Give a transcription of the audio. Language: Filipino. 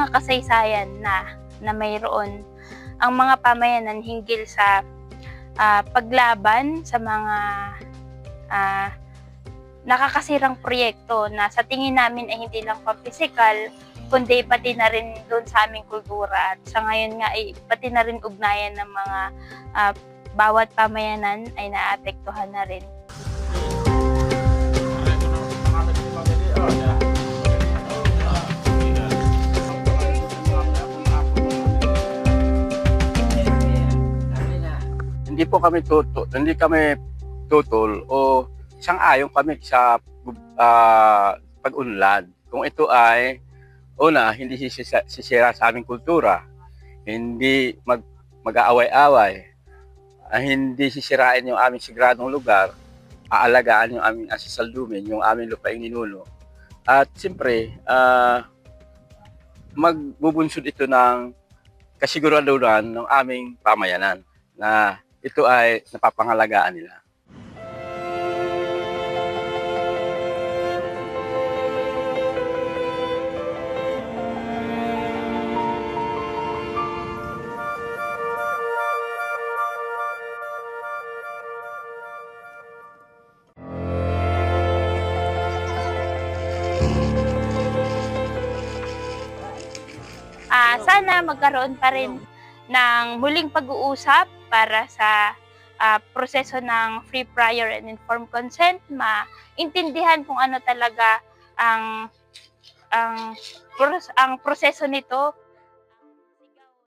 mga kasaysayan na mayroon ang mga pamayanan hinggil sa paglaban sa mga nakakasirang proyekto na sa tingin namin ay hindi lang pampisikal, kundi pati na rin doon sa aming kultura. At sa ngayon nga ay pati na rin ugnayan ng mga bawat pamayanan ay naapektuhan na rin. Hindi kami tutol o sang-ayon kami sa pag-unlad. Kung ito ay hindi sisira sa aming kultura, hindi mag-aaway-away, hindi sisirain yung aming sigradong lugar, aalagaan yung aming asisaldumin, yung aming lupaing ninuno. At siyempre, magbubunsod ito ng kasiguraduhan ng aming pamayanan na ito ay napapangalagaan nila. Sana magkaroon pa rin ng muling pag-uusap para sa proseso ng free, prior, and informed consent, maintindihan kung ano talaga ang proseso nito